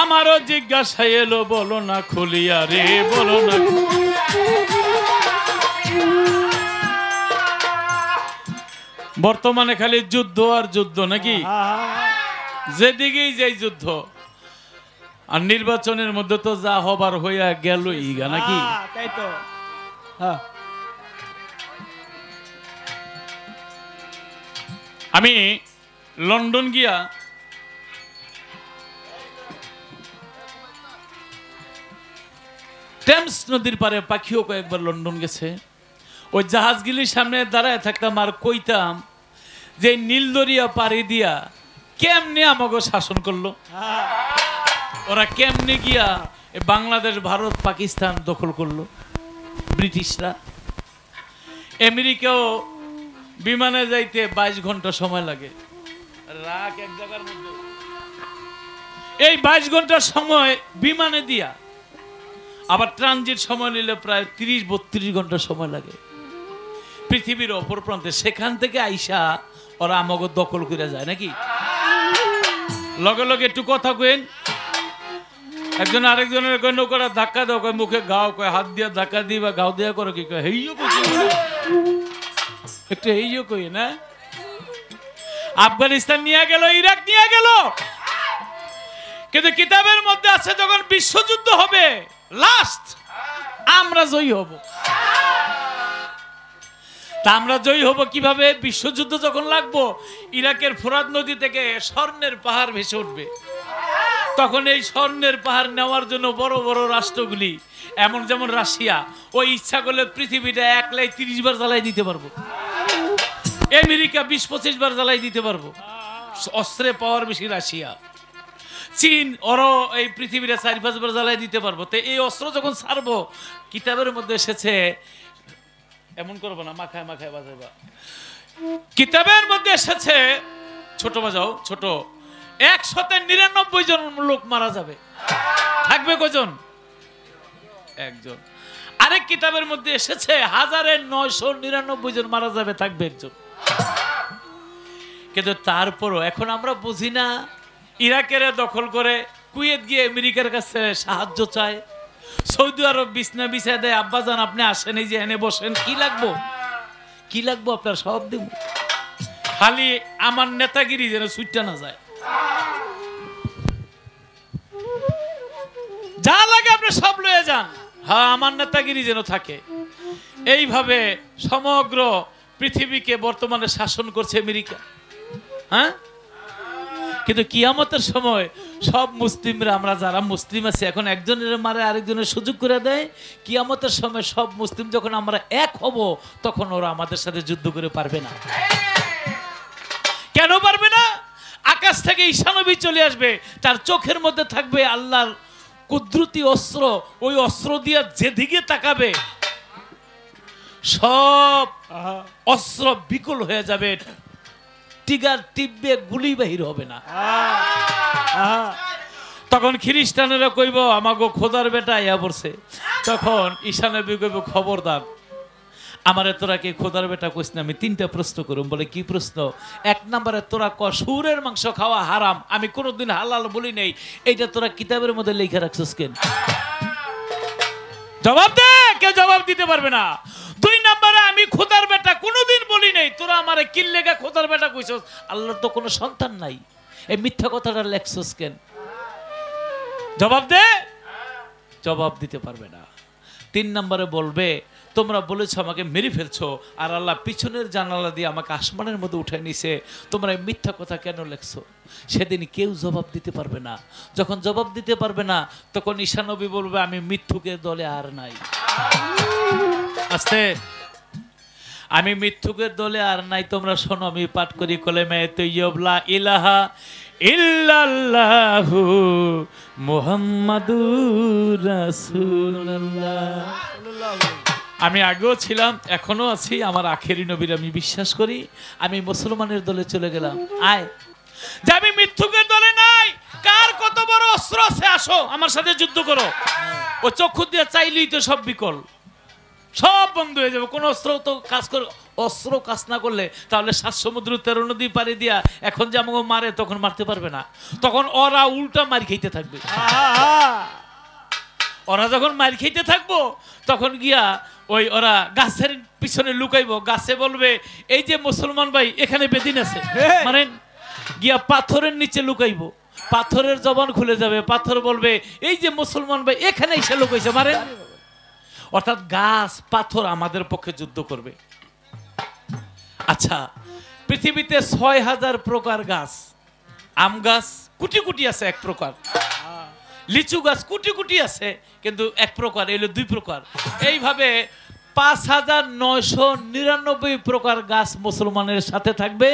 আমারও জিজ্ঞাসা এলো, বলো না খুলিয়া রে, বলো না। বর্তমানে খালি যুদ্ধ আর যুদ্ধ নাকি, যেদিকেই যাই যুদ্ধ। আর নির্বাচনের মধ্যে তো যা হবার হইয়া গেল ইগা নাকি। তাই তো। আমি লন্ডন গিয়া টেমস নদীর পারে পাখিও কয়েকবার লন্ডন গেছে। ওই জাহাজগুলির সামনে দাঁড়ায় থাকতাম আর কইতাম যে নীলদরিয়া পাড়ি দিয়া কেমনে আমাকে শাসন করলো, ওরা কেমনে গিয়া বাংলাদেশ, ভারত, পাকিস্তান দখল করলো ব্রিটিশরা। আমেরিকাও বিমানে যাইতে 22 ঘন্টা সময় লাগে, রাখ এক জায়গার মধ্যে। এই 22 ঘন্টার সময় বিমানে দিয়া, আবার ট্রানজিট সময় নিলে প্রায় 30-32 ঘন্টা সময় লাগে পৃথিবীর অপর প্রান্তে। সেখান থেকে আইসা ওরা আমাকে দখল করে যায় নাকি। লগে লগে একটু কথা কইন, একজন আরেকজনের কয় নৌকাটা ধাক্কা দাও, কয় মুখে গাও, কয় হাত দিয়া ধাক্কা দিই বা গাও দিয়া করো কি, কয় হেইও কই, একটু হেইও কই না। আফগানিস্তান নিয়ে গেল, ইরাক নিয়ে গেল, কিন্তু কিতাবের মধ্যে আছে যখন বিশ্বযুদ্ধ হবে লাস্ট আমরা জয়ী হব। তা আমরা জয়ী হব কিভাবে? বিশ্বযুদ্ধ যখন লাগবো, ইরাকের ফোরাত নদী থেকে স্বর্ণের পাহাড় ভেসে উঠবে। তখন এই স্বর্ণের পাহাড় নেওয়ার জন্য বড় বড় রাষ্ট্রগুলি, এমন যেমন রাশিয়া, ওই ইচ্ছা করলে পৃথিবীটা একলাই 30 বার জ্বালাই দিতে পারবো। আমেরিকা 20-25 বার জ্বালাই দিতে পারবো। অস্ত্রে পাওয়ার বেশি রাশিয়া। চীন ওরও এই পৃথিবীটা 4-5 বার জ্বালাই দিতে পারবো। তো এই অস্ত্র যখন ছাড়বো, কিতাবের মধ্যে এসেছে, এমন করবো না, মাখায় মাখায় বাজাবা। কিতাবের মধ্যে এসেছে, ছোট বাজাও ছোট, 199 জন লোক মারা যাবে। থাকবে কজন? একজন। আরেক কিতাবের মধ্যে এসেছে 1999 জন মারা যাবে, থাকবে একজন। কিন্তু তারপরও এখন আমরা বুঝি না, ইরাকের দখল করে কুয়েত গিয়ে আমেরিকার কাছে সাহায্য চায়, সৌদি আরব বিছনা বিছায় দেয়, আব্বাজান আপনি আসেন, এই যে এনে বসেন, কি লাগবো কি লাগবো আপনার সব দেব, খালি আমার নেতাগিরি যেন ছুটটা না যায়, যা লাগে আপনি সব লয়ে যান, হ্যাঁ আমার নেতাগিরি যেন থাকে। এইভাবে সমগ্র পৃথিবীকে বর্তমানে শাসন করছে আমেরিকা। হ্যাঁ, কিন্তু কিয়ামতের সময় সব মুসলিমরা, আমরা যারা মুসলিম আছি, এখন একজনের মারে আরেকজনের সুযোগ করে দেয়। কিয়ামতের সময় সব মুসলিম যখন আমরা এক হব, তখন ওরা আমাদের সাথে যুদ্ধ করে পারবে না। কেন পারবে না? আকাশ থেকে ঈসা নবী চলে আসবে, তার চোখের মধ্যে থাকবে আল্লাহর কুদরতি অস্ত্র, ওই অস্ত্র দিয়ে যেদিকে তাকাবে সব অস্ত্র বিকল হয়ে যাবে, টিগার টিপবে, গুলি বাহির হবে না। তখন খ্রিস্টানেরা কইব আমাগো খোদার বেটা ইয়া পড়ছে। তখন ঈসা নবী কইব খবরদার, আমারে তোরা কে খোদার বেটা কইস না। আমি 3টা প্রশ্ন করুম। বলে কি প্রশ্ন? 1 নম্বরে তোরা ক শুয়োরের মাংস খাওয়া হারাম, আমি কোনোদিন হালাল বলি নেই, এইটা তোরা কিতাবের মধ্যে লেখা রাখছিস কেন? জবাব দে, কেউ জবাব দিতে পারবে না। 2 নম্বরে আমি খোদার বেটা কোনোদিন বলি নেই, তোরা আমারে কি লেখা খোদার বেটা কইছস? আল্লাহর তো কোনো সন্তান নাই, এই মিথ্যা কথাটা লেখছস কেন? জবাব দে, জবাব দিতে পারবে না। 3 নম্বরে বলবে তোমরা বলেছো আমাকে মেরে ফেলছো, আর আল্লাহ পিছনের জানালা দিয়ে আমাকে আসমানের মধ্যে উঠায় নিছে, তোমরা এই মিথ্যা কথা কেন লেখছো? সেদিন কেউ জবাব দিতে পারবে না। যখন জবাব দিতে পারবে না, তখন ঈসা নবী বলবে আমি মিথ্যুকের দলে আর নাই। আস্তে, আমি মিথ্যুকের দলে আর নাই। তোমরা শোনো, আমি পাঠ করি কলেমা তাইয়্যিব লা ইলাহা ইল্লাল্লাহু মুহাম্মাদুর রাসূলুল্লাহ। আমি আগেও ছিলাম, এখনো আছি, আমার আখেরি নবীর আমি বিশ্বাস করি। আমি মুসলমানের দলে চলে গেলাম। আয় যে আমি মিথ্যুকের দলে নাই। কার কত বড় অস্ত্র আছে আসো আমার সাথে যুদ্ধ করো। ও চক্ষু দিয়ে চাইলেই তো সব বিকল, সব বন্ধ হয়ে যাবে, কোনো অস্ত্র তো কাজ করে। অস্ত্র কাজ না করলে তাহলে 7 সমুদ্র 13 নদী পাড়ি দিয়া এখন যে আমাকে মারে তখন মারতে পারবে না, তখন ওরা উল্টা মার খেতে থাকবে। ওরা যখন মার খেতে থাকবো তখন গিয়া ওই ওরা গাছের পিছনে লুকাইবো, গাছে বলবে এই যে মুসলমান ভাই এখানে বেদিন আছে, মানে গিয়া পাথরের নিচে লুকাইবো, পাথরের জবান খুলে যাবে, পাথর বলবে এই যে মুসলমান ভাই এখানে এসে লুকাইছে মারেন। অর্থাৎ গাছ পাথর আমাদের পক্ষে যুদ্ধ করবে। আচ্ছা, পৃথিবীতে 6000 প্রকার গাছ, আম গাছ কোটি কোটি আছে এক প্রকার, লিচু গাছ কোটি কোটি আছে কিন্তু এক প্রকার, এলো 2 প্রকার। এইভাবে 5999 প্রকার গাছ মুসলমানের সাথে থাকবে,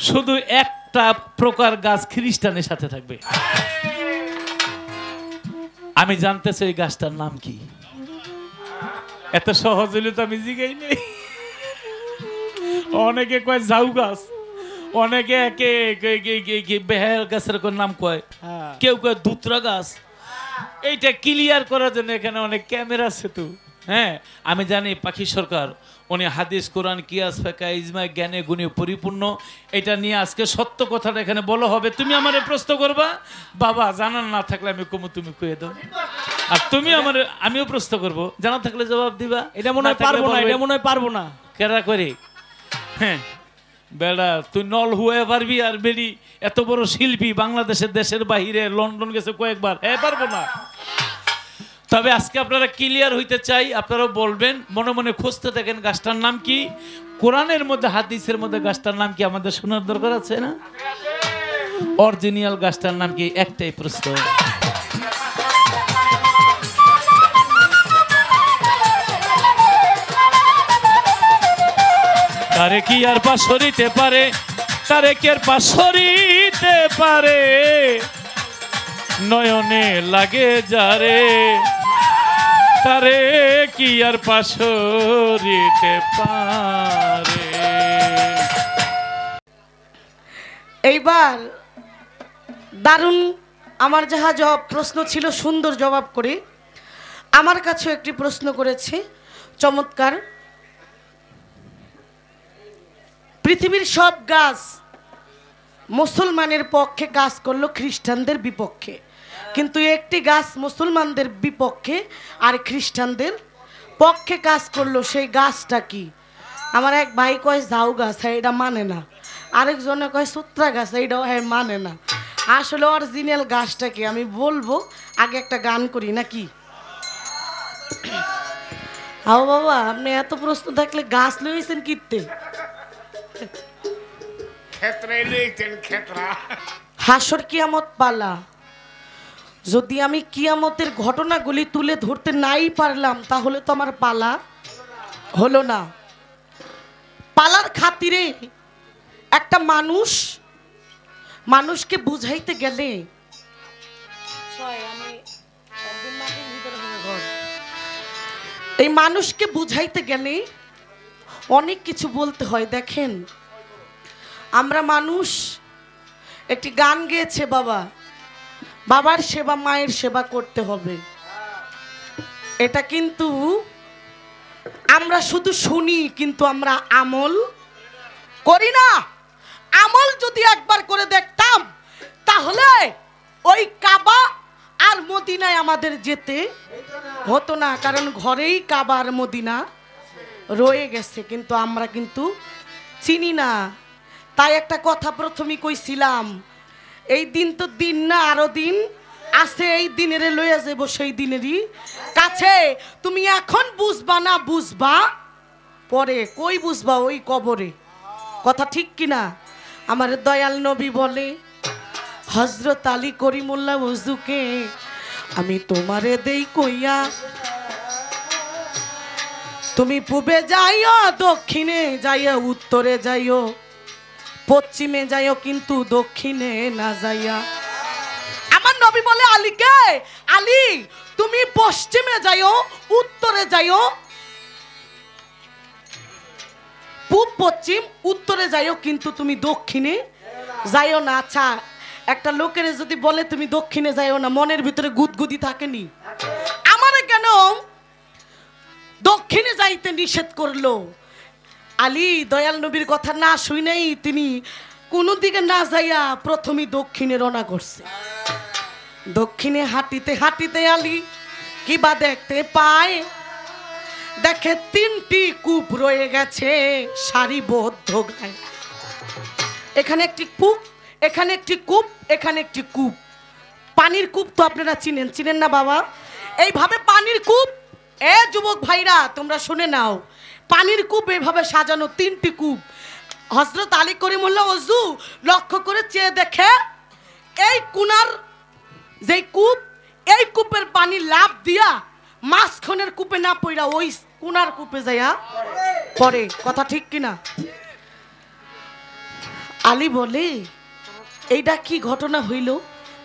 শুধু একটা প্রকার গাছ খ্রিস্টানের সাথে থাকবে। আমি জানতে চাই গাছটার নাম কি? এত সহজ হইলে তো আমি জিগাই নেই। অনেকে কয় ঝাউ গাছ, অনেকে বেহার গাছের নাম কয়, কেউ কয় দুতরা গাছ। এইটা ক্লিয়ার করার জন্য এখানে অনেক ক্যামেরা আছে তো। হ্যাঁ, আমি জানি পাখি সরকার উনি হাদিস কোরআন কিয়াস ফিকহ ইজমা জ্ঞানে গুণে পরিপূর্ণ। এটা নিয়ে আজকে সত্য কথাটা এখানে বলা হবে। তুমি আমারে প্রশ্ন করবা, বাবা জানার না থাকলে আমি কমু তুমি কয়ে দাও, আর তুমি আমারে আমিও প্রশ্ন করব, জানা থাকলে জবাব দিবা। এটা মনে হয় পারবো না, এটা মনে হয় পারবো না কেরা করে। হ্যাঁ বেড়া তুই নল হুয়ে পারবি, আর বেড়ি এত বড় শিল্পী বাংলাদেশের দেশের বাহিরে লন্ডন গেছে কয়েকবার, হ্যাঁ পারবো না। তবে আজকে আপনারা ক্লিয়ার হইতে চাই, আপনারা বলবেন, মনে মনে খুঁজতে থাকেন গাছটার নাম কি, কোরআনের মধ্যে হাদিসের মধ্যে গাছটার নাম কি আমাদের শোনার দরকার আছে না? অরিজিনাল গাছটার নাম কি? একটাই প্রশ্ন। তারে কি আর পাশ সরিতে পারে, তারে কি আর পাশ সরিতে পারে, নয়নে লাগে যারে, তারে কি আর পাশ সরিতে পারে। এইবার দারুণ আমার যাহা জবাব প্রশ্ন ছিল সুন্দর জবাব করে আমার কাছেও একটি প্রশ্ন করেছে চমৎকার। পৃথিবীর সব গাছ মুসলমানের পক্ষে কাজ করলো, খ্রিস্টানদের বিপক্ষে, কিন্তু একটি গাছ মুসলমানদের বিপক্ষে আর খ্রিস্টানদের পক্ষে কাজ করলো, সেই গাছটা কি? আমার এক ভাই কয় ঝাউ গাছ, এটা মানে না। আরেকজনে কয় সুত্রা গাছ, এইটাও হ্যাঁ মানে না। আসলে অরিজিনাল গাছটা কি আমি বলবো, আগে একটা গান করি নাকি? আও বাবা, আপনি এত প্রশ্ন থাকলে গাছ লইছেন কিনতে? হাসর কিয়ামত পালা, যদি আমি কিয়ামতের ঘটনাগুলি তুলে ধরতে নাই পারলাম তাহলে তো আমার পালা হলো না। পালার খাতিরে একটা মানুষকে বুঝাইতে গেলে এই মানুষকে বুঝাইতে গেলে অনেক কিছু বলতে হয়। দেখেন, আমরা মানুষ, একটি গান গেয়েছে, বাবার সেবা মায়ের সেবা করতে হবে। এটা কিন্তু আমরা শুধু শুনি কিন্তু আমরা আমল করি না। আমল যদি একবার করে দেখতাম তাহলে ওই কাবা আর মদিনায় আমাদের যেতে হতো না, কারণ ঘরেই কাবা আর মদিনা রয়ে গেছে, কিন্তু আমরা কিন্তু চিনি না। তাই একটা কথা প্রথমেই কইছিলাম, এই দিন তো দিন না, আরো দিন আছে, এই দিনের লইয়া যাব সেই দিনেরই কাছে। তুমি এখন বুঝবা না, বুঝবা পরে। কই বুঝবা? ওই কবরে। কথা ঠিক কিনা? আমার দয়াল নবী বলে, হযরত আলী করিমুল্লাহ ওযুকে আমি তোমারে দেই কইয়া, তুমি পূবে যাইও, দক্ষিণে যাইও, উত্তরে যাইও, পশ্চিমে যাইও, কিন্তু দক্ষিণে না যাইয়া। আমার নবী বলে আলীকে, আলী তুমি পশ্চিমে যাইও, উত্তরে যাইও, পূব পশ্চিম উত্তরে যাইও, কিন্তু তুমি দক্ষিণে যাইও না। আচ্ছা, একটা লোকের যদি বলে তুমি দক্ষিণে যাইও না, মনের ভিতরে গুদগুদি থাকেনি? আমারে কেন দক্ষিণে যাইতে নিষেধ করলো? আলী দয়াল নবীর কথা না শুনেই তিনি কোনো দিকে না যাইয়া প্রথমে দক্ষিণে রওনা করছে। দক্ষিণে হাঁটিতে হাঁটিতে আলী কিবা দেখতে পায়, দেখে 3টি কূপ রয়ে গেছে সারিবদ্ধ গায়ে। এখানে একটি কূপ, এখানে একটি কূপ, এখানে একটি কূপ। পানির কূপ তো আপনারা চিনেন, চিনেন না বাবা? এইভাবে পানির কূপ, এ যুবক ভাইরা তোমরা শুনে নাও, পানির কূপ এইভাবে সাজানো 3টি কূপ। হযরত আলী করিমুল্লাহ ওযু লক্ষ্য করে চেয়ে দেখে এই কুনার যেই কূপ, এই কূপের পানি লাভ দিয়া মাঝখানের কূপে না পড়া ওই কুনার কূপে যাইয়া পড়ে। কথা ঠিক কিনা? আলী বলে এইটা কি ঘটনা হইল?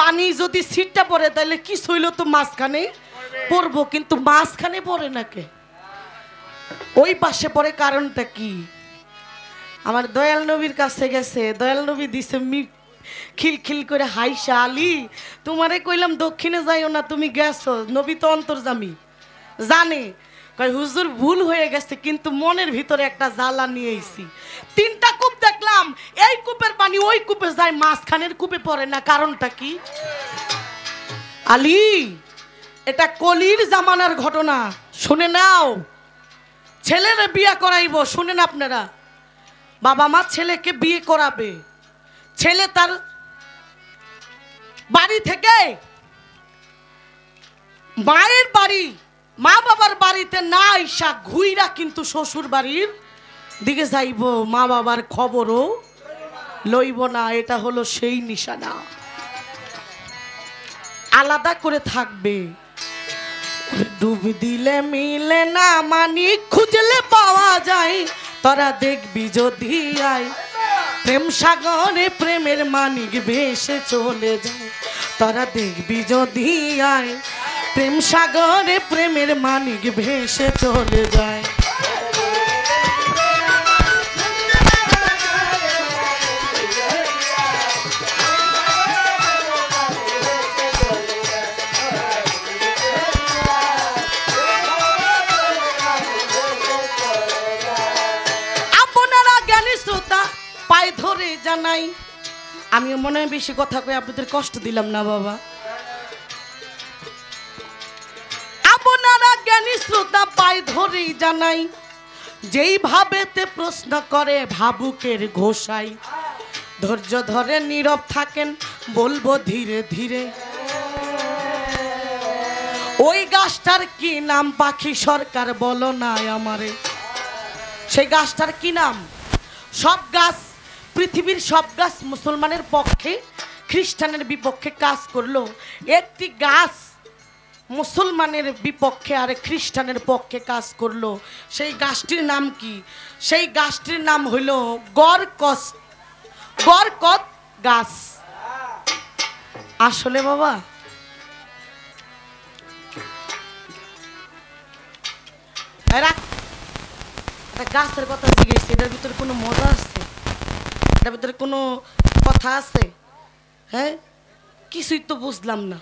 পানি যদি সিটটা পড়ে তাহলে কি হইল, তো মাঝখানে পড়বো, কিন্তু মাঝখানে পড়ে নাকি ওই পাশে পড়ে, কারণটা কি? আমার দয়াল নবীর কাছে গেছে, দয়াল নবী দিছে খিলখিল করে হাইসা, আলী তোমারে কইলাম দক্ষিণে যাইও না, তুমি গেছো। নবী তো অন্তর্যামী, জানে। কয় হুজুর ভুল হয়ে গেছে, কিন্তু মনের ভিতরে একটা জ্বালা নিয়ে আইছি। 3টা কূপ দেখলাম, এই কূপের পানি ওই কূপে যায়, মাঝখানের কূপে পড়ে না, কারণটা কি? আলী এটা কলির জামানার ঘটনা, শুনে নাও। ছেলেরা বিয়ে করাইব, শুনেন আপনারা, বাবা মা ছেলেকে বিয়ে করাবে, ছেলে তার বাড়ি থেকে মায়ের বাড়ি, মা বাবার বাড়িতে না আইসা ঘুইরা কিন্তু শ্বশুর বাড়ির দিকে যাইব, মা বাবার খবরও লইব না। এটা হলো সেই নিশানা, আলাদা করে থাকবে। ডুব দিলে মিলে না মানি, খুঁজলে পাওয়া যায়, তোরা দেখবি যদি আয় প্রেম সাগরে প্রেমের মানিক ভেসে চলে যায়, তোরা দেখবি যদি আয় প্রেম সাগরে প্রেমের মানিক ভেসে চলে যায়। পায়ে ধরে জানাই, আমিও মনে হয় বেশি কথা কই আপনাদের কষ্ট দিলাম না বাবা। আপনারা জ্ঞানী শ্রোতা পায়ে ধরেই জানাই, যেই ভাবেতে প্রশ্ন করে ভাবুকের ঘোষাই, ধৈর্য ধরে নীরব থাকেন, বলবো ধীরে ধীরে। ওই গাছটার কি নাম? পাখি সরকার বলো না আমারে, সেই গাছটার কি নাম? সব গাছ, পৃথিবীর সব গাছ মুসলমানের পক্ষে খ্রিস্টানের বিপক্ষে কাজ করলো, একটি গাছ মুসলমানের বিপক্ষে আর খ্রিস্টানের পক্ষে কাজ করলো। সেই গাছটির নাম কি? সেই গাছটির নাম হইল গরকত গাছ। আসলে বাবা গাছের কথা জিজ্ঞেস, এটার ভিতরে কোনো মজা আছে? এটার ভিতরে কোনো কথা আছে? হ্যাঁ, কিছুই তো বুঝলাম না।